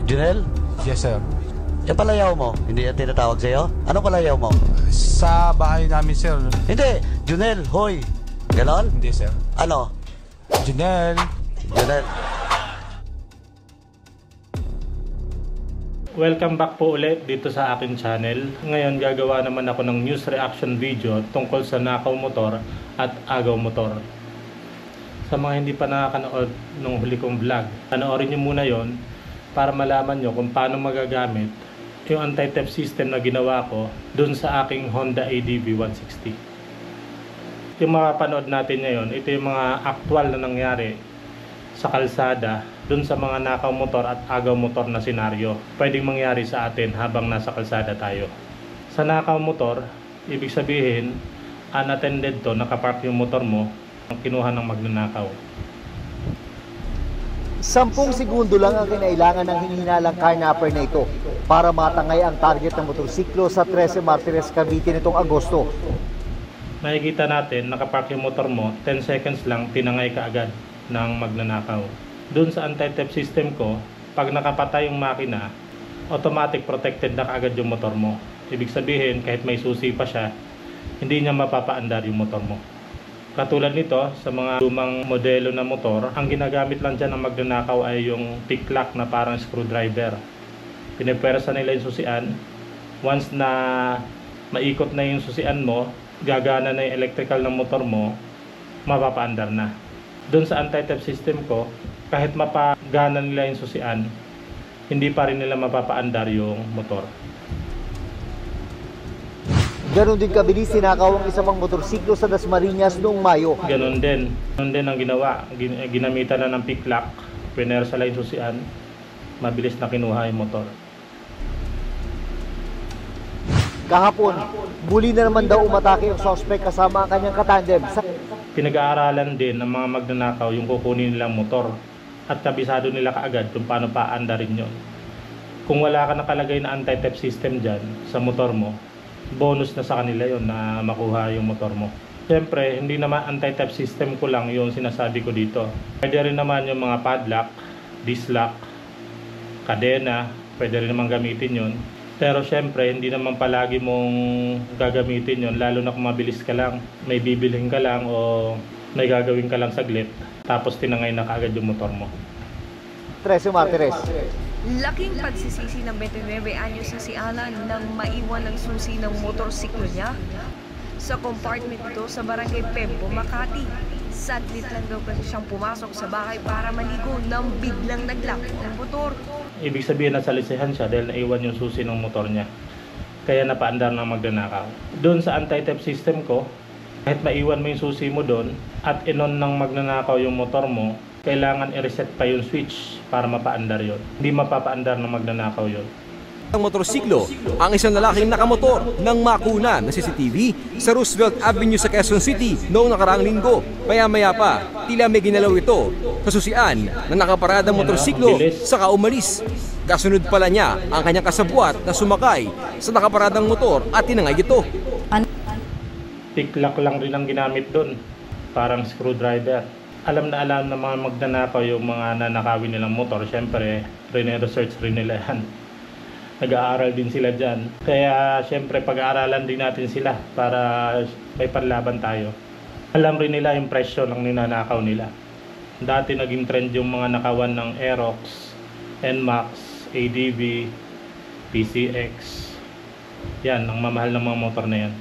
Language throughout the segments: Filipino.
Junel? Yes, sir. Yung palayaw mo, hindi yan tinatawag sa'yo? Anong palayaw mo? Sa bahay namin, sir. Hindi, Junel, hoy. Ganon? Hindi, sir. Ano? Junel. Junel. Welcome back po ulit dito sa akin channel. Ngayon gagawa naman ako ng news reaction video tungkol sa nakaw motor at agaw motor. Sa mga hindi pa nakakanood ng huli kong vlog, panoorin nyo muna yon para malaman nyo kung paano magagamit yung anti-theft system na ginawa ko dun sa aking Honda ADV 160. Yung mapapanood natin ngayon, ito yung mga actual na nangyari sa kalsada dun sa mga nakaw motor at agaw motor na senaryo pwedeng mangyari sa atin habang nasa kalsada tayo. Sa nakaw motor, ibig sabihin unattended to, nakapark yung motor mo, ang kinuha ng magnanakaw. 10 segundo lang ang kinailangan ng hinihinalang carnapper na ito para matangay ang target ng motorsiklo sa 13 Martires, Cavite nitong Agosto. Makikita natin, nakapark yung motor mo, 10 seconds lang, tinangay ka agad ng magnanakaw. Doon sa anti-theft system ko, pag nakapatay yung makina, automatic protected na kaagad yung motor mo. Ibig sabihin, kahit may susi pa siya, hindi niya mapapaandar yung motor mo. Katulad nito, sa mga lumang modelo na motor, ang ginagamit lang dyan ng magnanakaw ay yung pick lock na parang screwdriver. Pinipwersa nila yung susian. Once na maikot na yung susian mo, gagana na yung electrical ng motor mo, mapapaandar na. Doon sa anti-theft system ko, kahit mapagana nila yung susian, hindi pa rin nila mapapaandar yung motor. Ganon din kabilis sinakaw ang isa pang motorsiklo sa Dasmariñas noong Mayo. Ganon din ang ginawa. Ginamitan na ng pick lock, pinersa lang yung susian, mabilis na kinuha yung motor. Kahapon, muli na naman daw umatake ang suspect kasama ang kanyang katandem. Pinag-aaralan din ng mga magnanakaw yung kukunin nilang motor at kabisado nila kaagad kung paano paandarin yun. Kung wala ka nakalagay na anti-theft system dyan sa motor mo, bonus na sa kanila yon na makuha yung motor mo. Siyempre, hindi naman anti-theft system ko lang yung sinasabi ko dito. Pwede rin naman yung mga padlock, dislock, kadena, pwede rin naman gamitin yon. Pero siyempre, hindi naman palagi mong gagamitin yon, lalo na kung mabilis ka lang, may bibilhin ka lang o may gagawin ka lang saglit, tapos tinangay na kaagad yung motor mo. 13 Martires. Laking pagsisisi ng 29 anyos na si Alan nang maiwan ang susi ng motorsiklo niya sa compartment ito sa Barangay Pembo, Makati. Saglit lang daw kasi siyang pumasok sa bahay para maligo nang biglang naglock ang motor. Ibig sabihin na salisihan siya dahil naiwan yung susi ng motor niya. Kaya napaandar ng magnanakaw. Doon sa anti-theft system ko, kahit maiwan mo yung susi mo doon at inon ng magnanakaw yung motor mo, kailangan i-reset pa yung switch para mapaandar yon. Hindi mapapaandar ng magnanakaw yon. Ang motorsiklo, ang isang lalaking nakamotor ng makuna na CCTV sa Roosevelt Avenue sa Quezon City noong nakaraang linggo. Maya-maya pa, tila may ginalaw ito sa susian na nakaparadang motorsiklo saka umalis. Kasunod pala niya ang kanyang kasabwat na sumakay sa nakaparadang motor at tinangay ito. Pick lock lang rin ang ginamit doon, parang screwdriver. Alam na alam ng mga magnanakaw yung mga nanakawin nilang motor. Siyempre, research rin nila yan. Nag-aaral din sila dyan. Kaya siyempre pag-aaralan din natin sila para may panlaban tayo. Alam rin nila yung presyo ng ninanakaw nila. Dati naging trend yung mga nakawan ng Aerox, NMAX, ADV, PCX. Yan, ang mamahal ng mga motor na yan.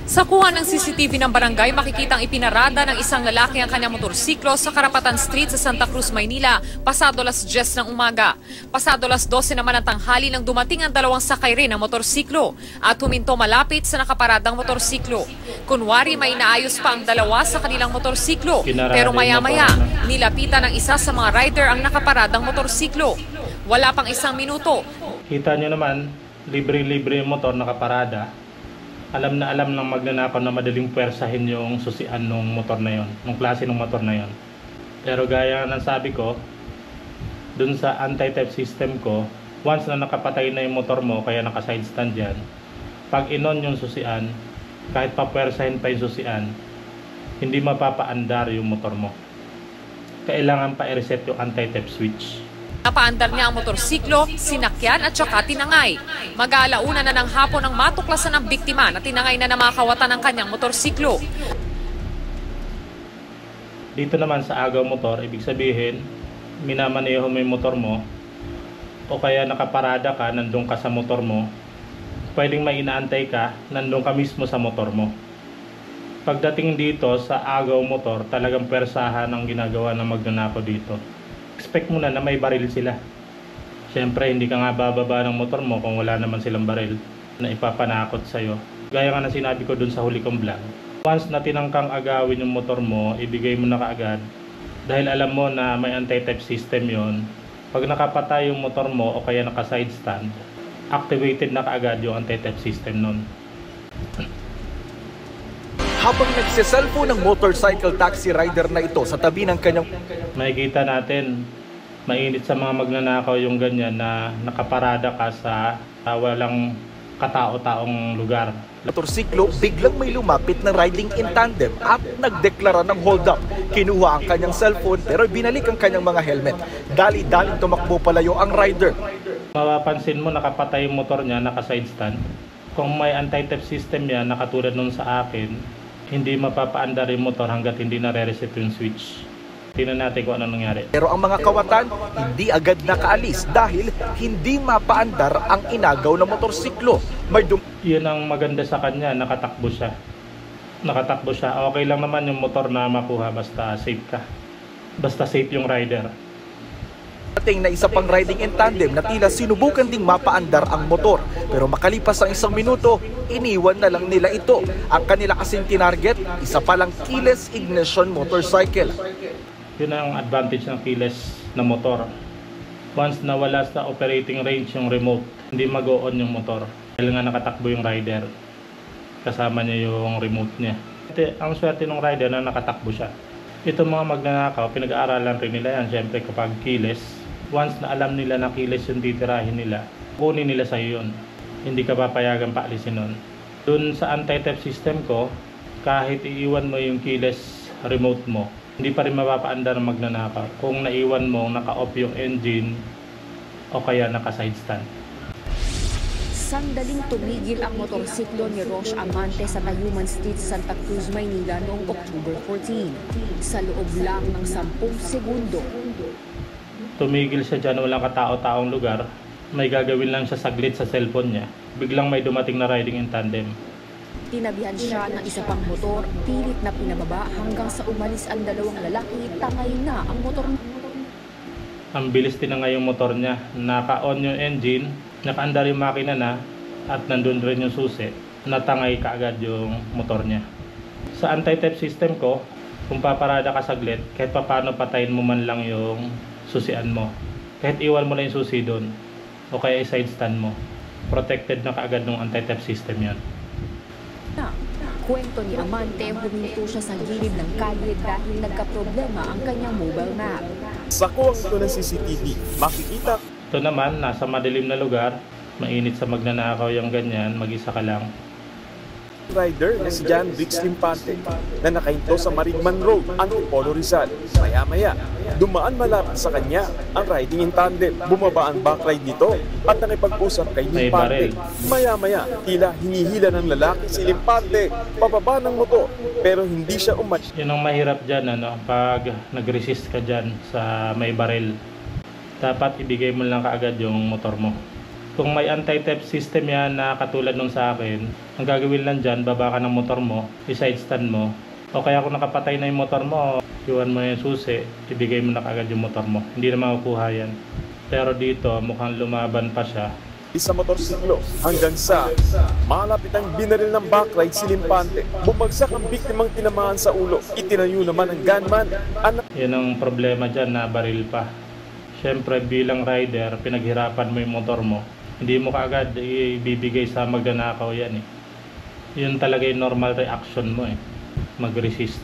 Sa kuha ng CCTV ng barangay, makikitang ipinarada ng isang lalaki ang kanyang motorsiklo sa Karapatan Street sa Santa Cruz, Maynila, pasado alas 10 ng umaga. Pasado alas 12 naman ng tanghali nang dumating ang dalawang sakay rin ng motorsiklo at huminto malapit sa nakaparadang motorsiklo. Kunwari may naayos pa ang dalawa sa kanilang motorsiklo, pero maya-maya nilapitan ng isa sa mga rider ang nakaparadang motorsiklo. Wala pang isang minuto. Kita nyo naman, libre-libre yung motor nakaparada. Alam na alam ng magnanakaw na madaling pwersahin yung susian ng motor na yon, ng klase ng motor na yon. Pero gaya ng sabi ko, dun sa anti-theft system ko, once na nakapatay na yung motor mo, kaya naka-side stand dyan, pag inon yung susian, kahit papwersahin pa yung susian, hindi mapapaandar yung motor mo. Kailangan pa i-reset yung anti-theft switch. Napaandar niya ang motorsiklo, sinakyan at saka tinangay. Mag-aalauna na ng hapon ang matuklasan ng biktima na tinangay na namakawatan ng kanyang motorsiklo. Dito naman sa agaw motor, ibig sabihin, minamaneho mo yung motor mo o kaya nakaparada ka, nandun ka sa motor mo, pwedeng may inaantay ka, nandun ka mismo sa motor mo. Pagdating dito sa agaw motor, talagang persahan ang ginagawa ng magnanakaw dito. Expect mo na may baril sila. Siyempre, hindi ka nga bababa ng motor mo kung wala naman silang baril na ipapanakot sa'yo. Gaya nga na sinabi ko dun sa huli kong vlog. Once na tinangkang agawin yung motor mo, ibigay mo na kaagad. Dahil alam mo na may anti-theft system yon. Pag nakapatay yung motor mo o kaya naka-side stand, activated na kaagad yung anti-theft system nun. Habang nagsiselfone ng motorcycle taxi rider na ito sa tabi ng kanyang... Makikita natin, mainit sa mga magnanakaw yung ganyan na nakaparada ka sa walang katao-taong lugar. Motorsiklo, biglang may lumapit na riding in tandem at nagdeklara ng hold up. Kinuha ang kanyang cellphone pero binalik ang kanyang mga helmet. Dali-daling tumakbo palayo ang rider. Mapapansin mo nakapatay yung motor niya, naka-side stand. Kung may anti-theft system yan, nakatulad nun sa akin, hindi mapapaandar yung motor hanggat hindi nare-reset yung switch. Tingnan natin kung ano nangyari. Pero ang mga kawatan hindi agad nakaalis dahil hindi mapaandar ang inagaw na motorsiklo. Yun ang maganda sa kanya, nakatakbo siya. Nakatakbo siya. Okay lang naman yung motor na makuha basta safe ka. Basta safe yung rider. Dating na isa pang riding in tandem na tila sinubukan ding mapaandar ang motor. Pero makalipas ang 1 minuto, iniwan na lang nila ito. Ang kanila kasing tinarget, isa palang keyless ignition motorcycle. Yun ang advantage ng keyless na motor. Once nawala sa operating range yung remote, hindi mag-o-on yung motor. Dahil nga nakatakbo yung rider. Kasama niya yung remote niya. Ang swerte ng rider na nakatakbo siya. Ito mga magnanakaw, pinag-aaralan rin nila yan. Siyempre kapag keyless, once na alam nila na keyless yung titirahin nila, kunin nila sa'yo yun. Hindi ka papayagan paalisin nun. Dun sa anti-theft system ko, kahit iiwan mo yung keyless remote mo, hindi pa rin mapapaandar ng magnanakaw kung naiwan mo, naka-off yung engine o kaya naka-side stand. Sandaling tumigil ang motorsiklo ni Roche Amante sa Tayuman Street, Santa Cruz, Maynila noong October 14. Sa loob lang ng 10 segundo. Tumigil siya dyan, walang katao-taong lugar. May gagawin lang siya saglit sa cellphone niya. Biglang may dumating na riding in tandem. Tinabihan siya ng isa pang motor, pilit na pinababa hanggang sa umalis ang dalawang lalaki, tangay na ang motor. Ang bilis tinangay yung motor niya. Naka-on yung engine, naka-andar yung makina na, at nandun rin yung susi. Natangay kaagad yung motor niya. Sa anti-theft system ko, kung paparada ka saglit, kahit paano patayin mo man lang yung susian mo. Kahit iwan mo lang yung susi doon, o kaya i-side stand mo, protected na kaagad ng anti-theft system yan. Kwento ni Amante, huminto siya sa gilid ng kalye dahil nagka-problema ang kanyang mobile map. Sa kuwang ito ng CCTV, makikita. Ito naman, nasa madilim na lugar, mainit sa magnanakaw yung ganyan, mag-isa ka lang. Rider na si John Briggs Limpante na nakahinto sa Marigman Road, Antipolo, Rizal. Maya-maya, dumaan malapit sa kanya ang riding in tandem. Bumaba ang backride nito at nakipag-usap kay Limpante. Maya-maya, tila hinihila ng lalaki si Limpante pababa ng motor pero hindi siya umatch. Yun ang mahirap dyan, pag nag-resist ka dyan sa may baril. Dapat ibigay mo lang kaagad yung motor mo. Kung may anti-theft system yan na katulad nung sa akin, ang gagawin lang dyan, baba ka ng motor mo, i-side stand mo, o kaya kung nakapatay na yung motor mo, iwan mo yung susi, ibigay mo na kaagad yung motor mo. Hindi na makukuha yan. Pero dito, mukhang lumaban pa siya. Sa motorsiklo hanggang sa malapit ang binaril ng backride si Limpante. Bumagsak ang biktimang tinamaan sa ulo. Itinayo naman ang gunman. Yan ang problema dyan, na baril pa. Siyempre bilang rider, pinaghirapan mo yung motor mo. Hindi mo kaagad ibibigay sa magnanakaw yan eh. Yun talaga yung normal reaction mo eh. Mag-resist.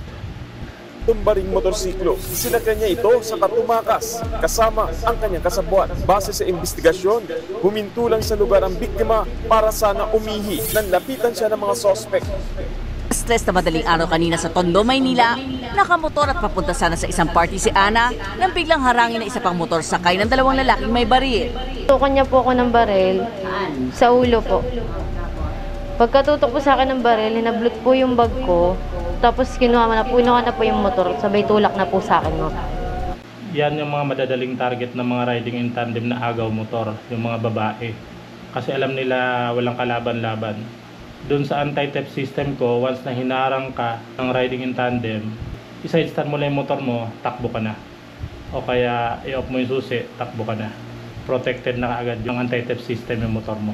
Tumbaring motorsiklo, sinakyan niya ito sa katumakas kasama ang kanyang kasabuan. Base sa investigasyon, huminto lang sa lugar ang biktima para sana umihi. Nanlapitan siya ng mga sospek. 3 na madaling araw kanina sa Tondo, Maynila, nakamotor at papunta sana sa isang party si Ana nang biglang harangin na isa pang motor sakay ng 2 lalaking may baril. Tutukan niya po ako ng baril sa ulo po. Pagkatutok po sa akin ng baril, hinablot po yung bag ko. Tapos kinuha na po yung motor, sabay tulak na po sa akin. Yan yung mga madadaling target ng mga riding in tandem na agaw motor, yung mga babae. Kasi alam nila walang kalaban-laban. Doon sa anti-theft system ko, once na hinarang ka ng riding in tandem, i-side stand mo lang yung motor mo, takbo ka na. O kaya i-off mo yung susi, takbo ka na. Protected na kaagad yung anti-theft system yung motor mo.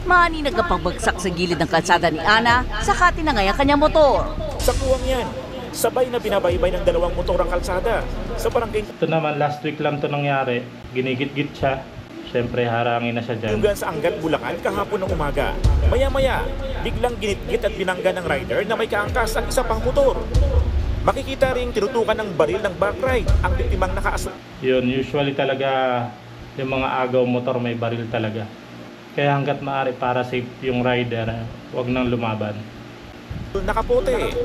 Maaninag ang pagbagsak sa gilid ng kalsada ni Ana, saka tinangay ang kanyang motor. Sa kuwang yan, sabay na binabaybay ng 2 motor ang kalsada sa barangay. Ito naman, last week lang ito nangyari. Ginigit-git siya. Siyempre, harangin na siya dyan. Hanggang sa Angat, Bulacan kahapon ng umaga. Maya-maya, biglang ginitgit at binangga ng rider na may kaangkas ang isa pang motor. Makikita rin tinutukan ng baril ng backride ang biktimang nakaasok. Yun, usually talaga yung mga agaw motor may baril talaga. Kaya hanggat maaari para safe yung rider, huwag nang lumaban. Nakapote.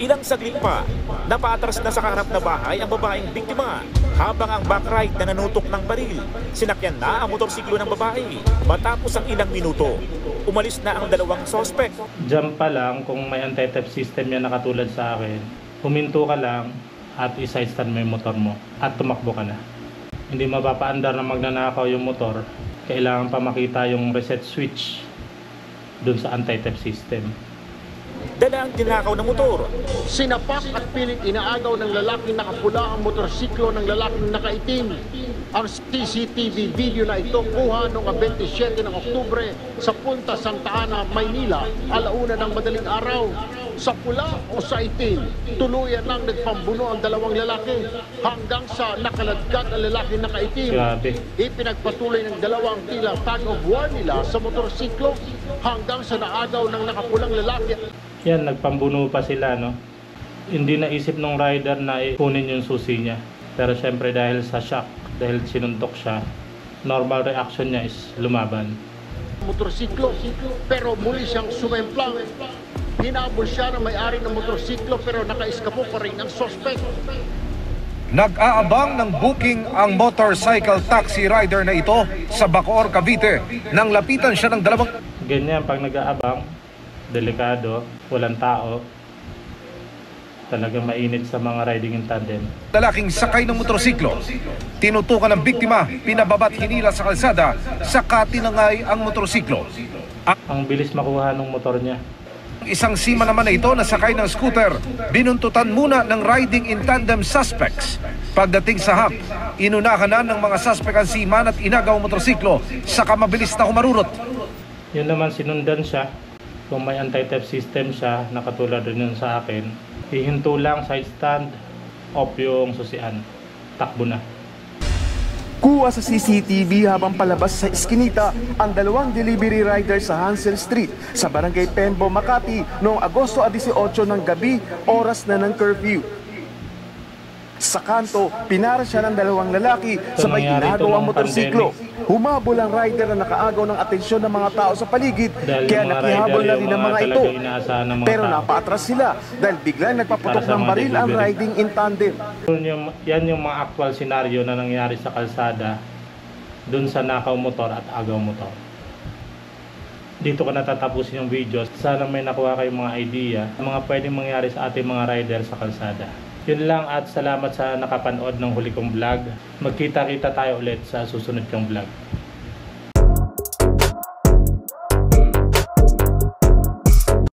Ilang saglit pa, napaatras na sa kaharap na bahay ang babaeng biktima habang ang backride na nanutok ng baril. Sinakyan na ang motorsiklo ng babae. Matapos ang ilang minuto, umalis na ang 2 suspect. Diyan pa lang, kung may anti-theft system yan na katulad sa akin, huminto ka lang at i-side stand mo yung motor mo at tumakbo ka na. Hindi mapapaandar na magnanakaw yung motor. Kailangan pa makita yung reset switch dun sa anti-theft system. Dala ang tinakaw na motor. Sinapak at pilit inaagaw ng lalaking nakapula ang motorsiklo ng lalaking nakaitim. Ang CCTV video na ito kuha noong 27 ng Oktubre sa Punta Santa Ana, Maynila, alauna ng madaling araw. Sa pula o sa itim, tuluyan lang nagpambuno ang 2 lalaki hanggang sa nakaladkad ang lalaki nakaitim. Grabe. Ipinagpatuloy ng 2 ang tila tag of war nila sa motorsiklo hanggang sa naagaw ng nakapulang lalaki. Yan, nagpambuno pa sila, no? Hindi naisip ng rider na ipunin yung susi niya. Pero syempre dahil sa shock, dahil sinuntok siya, normal reaction niya is lumaban. Motorsiklo, pero muli siyang sumemplang. Hinabol siya ng may-ari ng motorsiklo pero nakaiskapo pa rin ang suspect. Nag-aabang ng booking ang motorcycle taxi rider na ito sa Bacoor, Cavite nang lapitan siya ng 2. Ganyan, pag nag-aabang, delikado, walang tao, talagang mainit sa mga riding in tandem. Lalaking sakay ng motorsiklo, tinutukan ng biktima, pinababat hinila sa kalsada, saka tinangay ang motorsiklo. Ang bilis makuha ng motor niya. Isang sima naman na ito na sakay ng scooter, binuntutan muna ng riding in tandem suspects. Pagdating sa hap, inunahan na ng mga suspect ang siman at inagaw ang motorsiklo, saka mabilis na humarurot. Yun naman, sinundan siya. Kung may anti-theft system siya, nakatulad rin yun sa akin, hihinto lang, side stand, off yung susian, takbo na. Kuha sa CCTV habang palabas sa iskinita ang 2 delivery rider sa Hansel Street sa Barangay Pembo, Makati noong Agosto 18 ng gabi, oras na ng curfew. Sa kanto, pinara siya ng 2 lalaki sabay inagaw ang motorsiklo. Humabol ang rider na nakaagaw ng atensyon ng mga tao sa paligid kaya nakihabol na rin ang mga ito. Pero napaatras sila dahil biglang nagpaputok ng baril ang riding in tandem. Yan yung mga actual senaryo na nangyari sa kalsada dun sa nakaw motor at agaw motor. Dito ko natatapusin yung video. Sana may nakuha kayong mga idea ng mga pwedeng mangyari sa ating mga rider sa kalsada. Yun lang at salamat sa nakapanood ng huli kong vlog. Magkita-kita tayo ulit sa susunod kong vlog.